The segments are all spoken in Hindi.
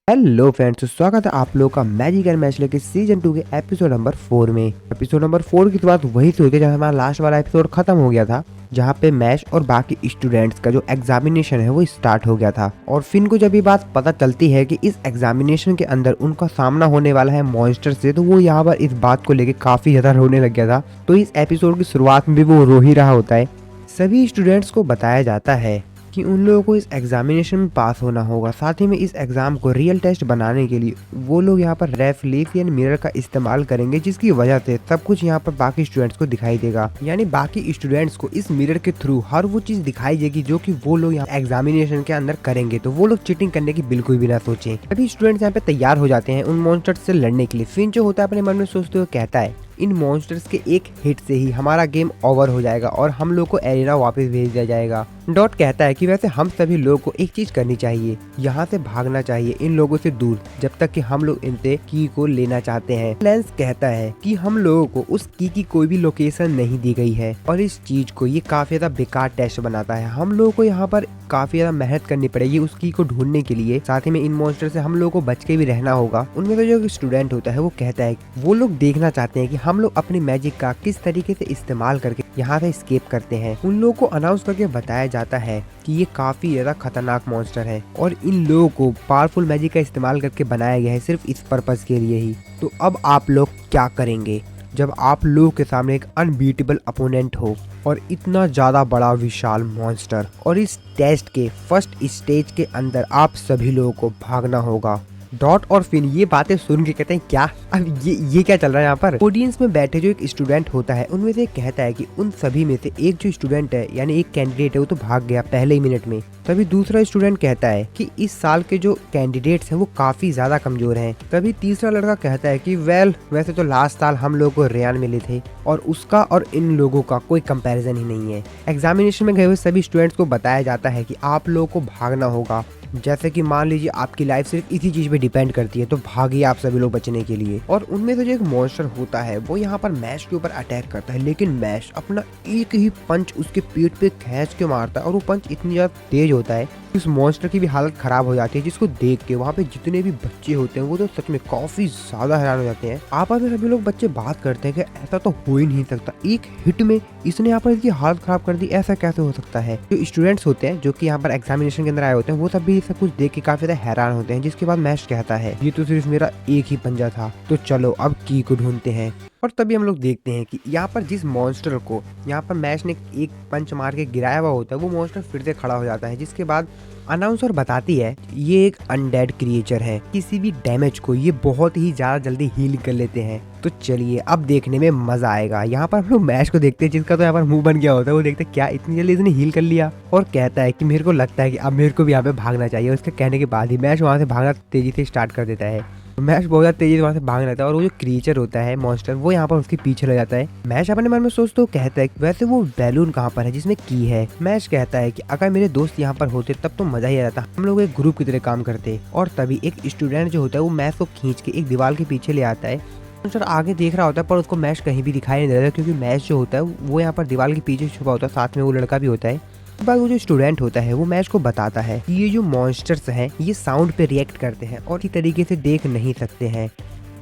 हेलो फ्रेंड्स, स्वागत है आप लोगों का मैजिक एंड मैच लेके सीजन 2 के एपिसोड नंबर 4 में। एपिसोड नंबर 4 की तो बात वही से होती है जहाँ हमारा लास्ट वाला एपिसोड खत्म हो गया था, जहाँ पे मैश और बाकी स्टूडेंट्स का जो एग्जामिनेशन है वो स्टार्ट हो गया था। और फिन को जब ये बात पता चलती है कि इस एग्जामिनेशन के अंदर उनका सामना होने वाला है मॉन्स्टर से, तो वो यहाँ पर इस बात को लेके काफी ज्यादा रोने लग गया था। तो इस एपिसोड की शुरुआत में भी वो रो ही रहा होता है। सभी स्टूडेंट्स को बताया जाता है कि उन लोगों को इस एग्जामिनेशन में पास होना होगा। साथ ही में इस एग्जाम को रियल टेस्ट बनाने के लिए वो लोग यहाँ पर रेफ्लेक्शन मिरर का इस्तेमाल करेंगे, जिसकी वजह से सब कुछ यहाँ पर बाकी स्टूडेंट्स को दिखाई देगा। यानी बाकी स्टूडेंट्स को इस मिरर के थ्रू हर वो चीज दिखाई देगी जो कि वो लोग यहाँ एग्जामिनेशन के अंदर करेंगे। तो वो लोग चीटिंग करने की बिल्कुल भी ना सोचें। सभी स्टूडेंट्स यहाँ पे तैयार हो जाते हैं उन मॉन्स्टर से लड़ने के लिए। फिन जो होता है अपने मन में सोचते हुए कहता है, इन मॉन्स्टर्स के एक हिट से ही हमारा गेम ओवर हो जाएगा और हम लोग को एरिना वापस भेज दिया जाएगा। डॉट कहता है कि वैसे हम सभी लोगों को एक चीज करनी चाहिए, यहाँ से भागना चाहिए इन लोगों से दूर, जब तक कि हम लोग इनसे की को लेना चाहते हैं। लेंस कहता है कि हम लोगों को उस की कोई भी लोकेशन नहीं दी गई है और इस चीज को ये काफी ज्यादा बेकार टेस्ट बनाता है। हम लोगों को यहाँ पर काफी ज्यादा मेहनत करनी पड़ेगी उस की को ढूंढने के लिए। साथ ही में इन मॉन्स्टर से हम लोगों को बच के भी रहना होगा। उनमें तो जो स्टूडेंट होता है वो कहता है वो लोग देखना चाहते हैं कि हम लोग अपनी मैजिक का किस तरीके से इस्तेमाल करके यहाँ से एस्केप करते हैं। उन लोगों को अनाउंस करके बताया जाता है कि ये काफी ज्यादा खतरनाक मॉन्स्टर है और इन लोगों को पावरफुल मैजिक का इस्तेमाल करके बनाया गया है सिर्फ इस पर्पस के लिए ही। तो अब आप लोग क्या करेंगे जब आप लोगों के सामने एक अनबीटेबल अपोनेंट हो और इतना ज्यादा बड़ा विशाल मॉन्स्टर, और इस टेस्ट के फर्स्ट स्टेज के अंदर आप सभी लोगों को भागना होगा। डॉट और फिन ये बातें सुन के कहते हैं क्या अब ये क्या चल रहा है यहाँ पर। ऑडियंस में बैठे जो एक स्टूडेंट होता है उनमें से कहता है कि उन सभी में से एक जो स्टूडेंट है यानी एक कैंडिडेट है वो तो भाग गया पहले ही मिनट में। तभी दूसरा स्टूडेंट कहता है कि इस साल के जो कैंडिडेट्स हैं वो काफी ज्यादा कमजोर हैं। तभी तीसरा लड़का कहता है कि वैसे तो लास्ट साल हम लोगों को रेयान मिले थे और उसका और इन लोगों का कोई कंपैरिजन ही नहीं है। एग्जामिनेशन में गए हुए सभी स्टूडेंट्स को बताया जाता है कि आप लोगों को भागना होगा। जैसे कि मान लीजिए आपकी लाइफ सिर्फ इसी चीज पे डिपेंड करती है, तो भागिए आप सभी लोग बचने के लिए। और उनमें से जो एक मॉन्स्टर होता है वो यहाँ पर मैश के ऊपर अटैक करता है, लेकिन मैश अपना एक ही पंच उसके पेट पे खींच के मारता है और वो पंच इतनी ज्यादा तेज होता है उस मॉन्स्टर की भी हालत खराब हो जाती है, जिसको देख के वहाँ पे जितने भी बच्चे होते हैं वो तो सच में काफी ज्यादा हैरान हो जाते हैं। आपस में सभी लोग बच्चे बात करते हैं कि ऐसा तो हो ही नहीं सकता, एक हिट में इसने यहाँ पर इसकी हालत खराब कर दी, ऐसा कैसे हो सकता है। जो स्टूडेंट्स होते हैं जो कि यहाँ पर एग्जामिनेशन के अंदर आए होते हैं वो सब भी सब कुछ देख के काफी ज्यादा हैरान होते हैं। जिसके बाद मैश कहता है ये तो सिर्फ मेरा एक ही पंजा था, तो चलो अब की को ढूंढते हैं। और तभी हम लोग देखते हैं कि यहाँ पर जिस मॉन्स्टर को यहाँ पर मैश ने एक पंच मार के गिराया हुआ होता है वो मॉन्स्टर फिर से खड़ा हो जाता है। जिसके बाद अनाउंसर बताती है ये एक अनडेड क्रिएचर है, किसी भी डैमेज को ये बहुत ही ज्यादा जल्दी हील कर लेते हैं। तो चलिए अब देखने में मजा आएगा। यहाँ पर हम लोग मैश को देखते हैं जिसका तो यहाँ पर मुंह बन गया होता है। वो देखते हैं क्या इतनी जल्दी इसने हील कर लिया, और कहता है कि मेरे को लगता है कि अब मेरे को भी यहाँ पे भागना चाहिए। उसके कहने के बाद ही मैश वहाँ से भागना तेजी से स्टार्ट कर देता है। मैश बहुत ज्यादा तेजी से वहाँ से भाग रहता है और वो जो क्रिएचर होता है मॉन्स्टर वो यहाँ पर उसके पीछे लग जाता है। मैश अपने मन में सोचता कहता है वैसे वो बैलून कहाँ पर है जिसमें की है। मैश कहता है कि अगर मेरे दोस्त यहाँ पर होते तब तो मजा ही आ जाता, हम लोग एक ग्रुप की तरह काम करते। और तभी एक स्टूडेंट जो होता है वो मैश को खींच के एक दीवार के पीछे ले आता है। मॉन्स्टर आगे देख रहा होता है पर उसको मैश कहीं भी दिखाई नहीं देता, क्योंकि मैश जो होता है वो यहाँ पर दीवार के पीछे छुपा होता है, साथ में वो लड़का भी होता है। बाद वो जो स्टूडेंट होता है वो मैश को बताता है कि ये जो मॉन्स्टर्स हैं ये साउंड पे रिएक्ट करते हैं और इसी तरीके से देख नहीं सकते हैं।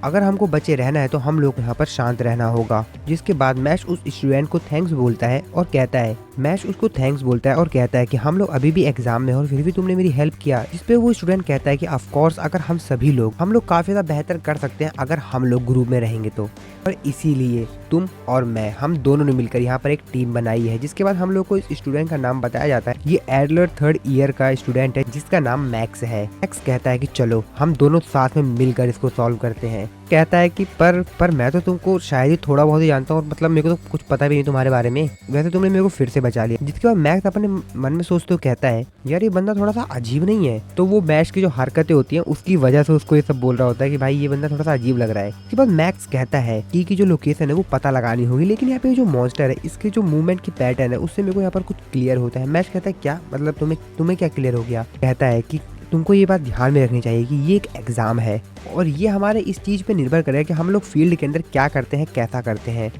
अगर हमको बचे रहना है तो हम लोग यहाँ पर शांत रहना होगा। जिसके बाद मैश उस स्टूडेंट को थैंक्स बोलता है और कहता है मैश उसको थैंक्स बोलता है और कहता है कि हम लोग अभी भी एग्जाम में और फिर भी तुमने मेरी हेल्प किया। जिस पे वो स्टूडेंट कहता है कि ऑफ कोर्स अगर हम सभी लोग हम लोग काफी ज्यादा बेहतर कर सकते हैं अगर हम लोग ग्रुप में रहेंगे तो, और इसीलिए तुम और मैं हम दोनों ने मिलकर यहाँ पर एक टीम बनाई है। जिसके बाद हम लोग को इस स्टूडेंट का नाम बताया जाता है। ये एडलर 3rd ईयर का स्टूडेंट है जिसका नाम मैक्स है। मैक्स कहता है कि चलो हम दोनों साथ में मिलकर इसको सॉल्व करते हैं। कहता है कि पर मैं तो तुमको शायद ही थोड़ा बहुत ही जानता हूँ, मतलब मेरे को तो कुछ पता भी नहीं तुम्हारे बारे में, वैसे तुमने मेरे को फिर से बचा लिया। जिसके बाद मैक्स अपने मन में सोचते हुए कहता है यार ये बंदा थोड़ा सा अजीब नहीं है। तो वो मैक्स की जो हरकतें होती हैं उसकी वजह से उसको ये सब बोल रहा होता है कि भाई ये बंदा थोड़ा सा अजीब लग रहा है। उसके बाद मैक्स कहता है की जो लोकेशन है वो पता लगानी होगी, लेकिन यहाँ पे जो मॉन्स्टर है इसके जो मूवमेंट की पैटर्न है उससे मेरे को यहाँ पर कुछ क्लियर होता है। मैक्स कहता है क्या मतलब तुम्हें क्या क्लियर हो गया। कहता है कि तुमको ये बात ध्यान में रखनी चाहिए कि ये एक एग्जाम है और ये हमारे इस चीज पे निर्भर करे कि हम लोग फील्ड के अंदर क्या करते हैं, कैसा करते हैं।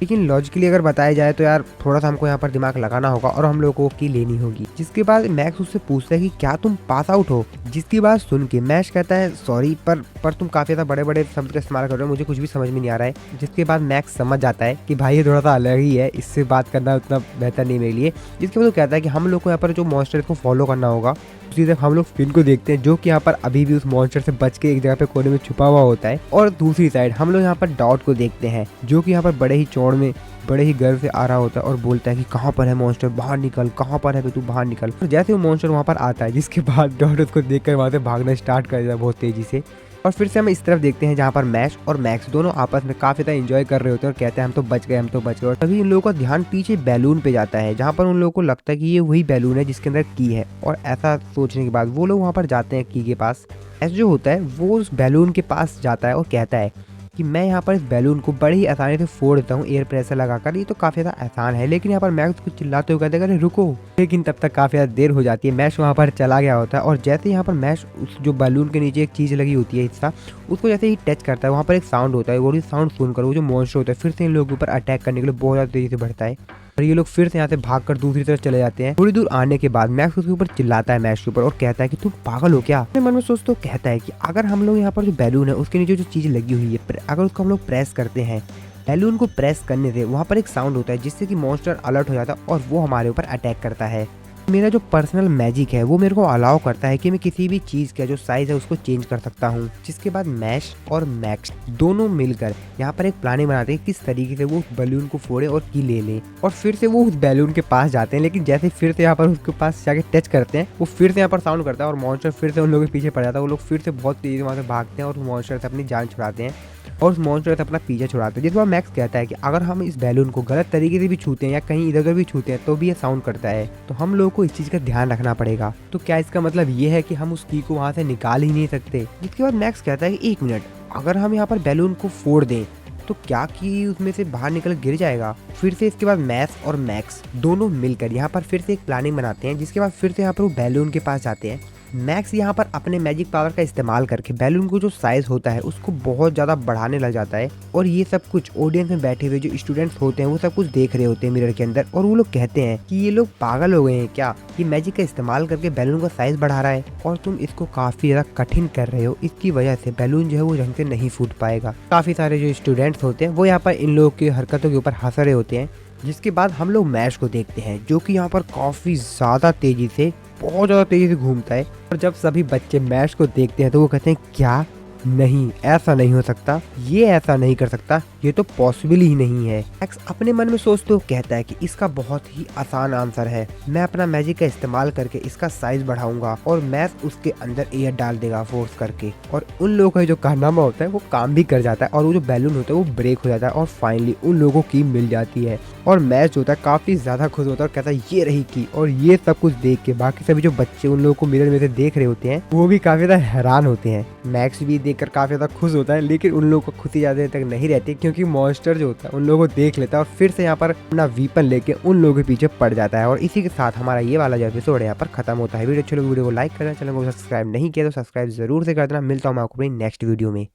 लेकिन लॉजिकली अगर बताया जाए तो यार थोड़ा सा हमको यहाँ पर दिमाग लगाना होगा और हम लोगों को की लेनी होगी। जिसके बाद मैक्स उससे पूछता है कि क्या तुम पास आउट हो, जिसकी बात सुन के मैक्स कहता है सॉरी पर तुम काफी ज्यादा बड़े बड़े शब्द का इस्तेमाल कर रहे हो, मुझे कुछ भी समझ में नहीं आ रहा है। जिसके बाद मैक्स समझ जाता है कि भाई ये थोड़ा सा अलग ही है, इससे बात करना उतना बेहतर नहीं मेरे लिए। जिसके बाद वो कहता है कि हम लोग को यहाँ पर जो मॉन्स्टर को फॉलो करना होगा। उसी तरफ हम लोग फिन को देखते हैं जो कि यहाँ पर अभी भी उस मॉन्स्टर से बच के एक जगह पे कोने में छुपा हुआ होता है। और दूसरी साइड हम लोग यहाँ पर डॉट को देखते हैं जो कि यहाँ पर बड़े ही चौड़ में बड़े ही गर्व से आ रहा होता है और बोलता है कि कहाँ पर है मॉन्स्टर, बाहर निकल, कहाँ पर है तू, बाहर निकल। और जैसे वो मॉन्स्टर वहाँ पर आता है जिसके बाद डॉट उसको देखकर वहाँ से भागना स्टार्ट कर देता है बहुत तेजी से। और फिर से हम इस तरफ देखते हैं जहाँ पर मैश और मैक्स दोनों आपस में काफी ज्यादा एंजॉय कर रहे होते हैं और कहते हैं हम तो बच गए, हम तो बच गए। और तभी इन लोगों का ध्यान पीछे बैलून पे जाता है जहाँ पर उन लोगों को लगता है कि ये वही बैलून है जिसके अंदर की है। और ऐसा सोचने के बाद वो लोग वहाँ पर जाते हैं की के पास। ऐसा जो होता है वो उस बैलून के पास जाता है और कहता है कि मैं यहाँ पर इस बैलून को बड़ी ही आसानी से फोड़ देता हूँ एयर प्रेशर लगाकर, ये तो काफी ज्यादा आसान है। लेकिन यहाँ पर मैक्स कुछ चिल्लाते हुए कहते हैं अरे रुको। लेकिन तब तक काफी ज्यादा देर हो जाती है, मैश वहाँ पर चला गया होता है। और जैसे यहाँ पर मैश उस जो बैलून के नीचे एक चीज लगी होती है हिस्सा, उसको जैसे ही टच करता है वहाँ पर एक साउंड होता है। वो साउंड सुनकर वो जो मॉन्स्टर होता है फिर से इन लोगों के ऊपर अटैक करने के लिए बहुत ज्यादा तेजी से बढ़ता है। और ये लोग फिर से यहाँ से भागकर दूसरी तरफ चले जाते हैं। थोड़ी दूर आने के बाद मैक्स उसके ऊपर चिल्लाता है मैश के ऊपर और कहता है कि तुम पागल हो क्या। अपने मन में सोचते कहता है कि अगर हम लोग यहाँ पर जो बैलून है उसके नीचे जो चीज लगी हुई है अगर उसको हम लोग प्रेस करते हैं, बैलून को प्रेस करने से वहाँ पर एक साउंड होता है जिससे कि मॉन्स्टर अलर्ट हो जाता है और वो हमारे ऊपर अटैक करता है। मेरा जो पर्सनल मैजिक है वो मेरे को अलाउ करता है कि मैं किसी भी चीज का जो साइज है उसको चेंज कर सकता हूँ। जिसके बाद मैश और मैक्स दोनों मिलकर यहाँ पर एक प्लानिंग बनाते हैं किस तरीके से वो बैलून को फोड़े और की ले ले। और फिर से वो उस बैलून के पास जाते हैं, लेकिन जैसे फिर से यहाँ पर उसके पास जाके टच करते हैं वो फिर से यहाँ पर साउंड करता है और मॉन्स्टर फिर से उन लोगों के पीछे पड़ जाता है। वो लोग फिर से बहुत तेजी वहाँ से भागते हैं और मॉन्स्टर से अपनी जान छुड़ाते हैं और उस मॉन्स्टर से अपना पीछा छुड़ाते हैं। जिस बार मैक्स कहता है कि अगर हम इस बैलून को गलत तरीके से भी छूते हैं या कहीं इधर उधर भी छूते हैं तो भी ये साउंड करता है, तो हम लोगों को इस चीज का ध्यान रखना पड़ेगा। तो क्या इसका मतलब ये है कि हम उस की को वहां से निकाल ही नहीं सकते। जिसके बाद मैक्स कहता है कि 1 मिनट, अगर हम यहाँ पर बैलून को फोड़ दें तो क्या कि उसमें से बाहर निकल गिर जाएगा। फिर से इसके बाद मैक्स और मैक्स दोनों मिलकर यहाँ पर फिर से एक प्लानिंग बनाते हैं। जिसके बाद फिर से यहाँ पर वो बैलून के पास जाते हैं। मैक्स यहाँ पर अपने मैजिक पावर का इस्तेमाल करके बैलून को जो साइज होता है उसको बहुत ज्यादा बढ़ाने लग जाता है। और ये सब कुछ ऑडियंस में बैठे हुए जो स्टूडेंट्स होते हैं वो सब कुछ देख रहे होते हैं मिरर के अंदर। और वो लोग कहते हैं कि ये लोग पागल हो गए हैं क्या, ये मैजिक का इस्तेमाल करके बैलून का साइज बढ़ा रहा है और तुम इसको काफी ज्यादा कठिन कर रहे हो, इसकी वजह से बैलून जो है वो ढंग से नहीं फूट पाएगा। काफी सारे जो स्टूडेंट्स होते हैं वो यहाँ पर इन लोगों की हरकतों के ऊपर हंस रहे होते हैं। जिसके बाद हम लोग मैश को देखते हैं जो कि यहाँ पर काफी ज्यादा तेजी से बहुत ज्यादा तेजी से घूमता है। और जब सभी बच्चे मैश को देखते हैं तो वो कहते हैं क्या, नहीं ऐसा नहीं हो सकता, ये ऐसा नहीं कर सकता, ये तो पॉसिबल ही नहीं है। मैक्स अपने मन में सोचते हुए कहता है कि इसका बहुत ही आसान आंसर है, मैं अपना मैजिक का इस्तेमाल करके इसका साइज बढ़ाऊंगा और मैक्स उसके अंदर एयर डाल देगा फोर्स करके। और उन लोगों का जो कारनामा होता है वो काम भी कर जाता है और वो जो बैलून होता है वो ब्रेक हो जाता है और फाइनली उन लोगों की मिल जाती है। और मैच होता है काफी ज्यादा खुश होता है और कहता है ये रही की। और ये सब कुछ देख के बाकी सभी जो बच्चे उन लोगों को मिरर में से देख रहे होते हैं वो भी काफी ज्यादा हैरान होते हैं। मैक्स भी देखकर काफी ज्यादा खुश होता है, लेकिन उन लोगों को खुशी ज्यादा देर तक नहीं रहती क्योंकि मॉन्स्टर जो होता है उन लोगों को देख लेता है और फिर से यहाँ पर अपना वीपन लेके उन लोगों के पीछे पड़ जाता है। और इसी के साथ हमारा ये वाला जो एपिसोड है यहाँ पर खत्म होता है। वीडियो अच्छे लोग वीडियो को लाइक करना, चैनल को सब्सक्राइब नहीं किया तो सब्सक्राइब जरूर से कर देना। मिलता हूँ मैं आपको अपनी नेक्स्ट वीडियो में।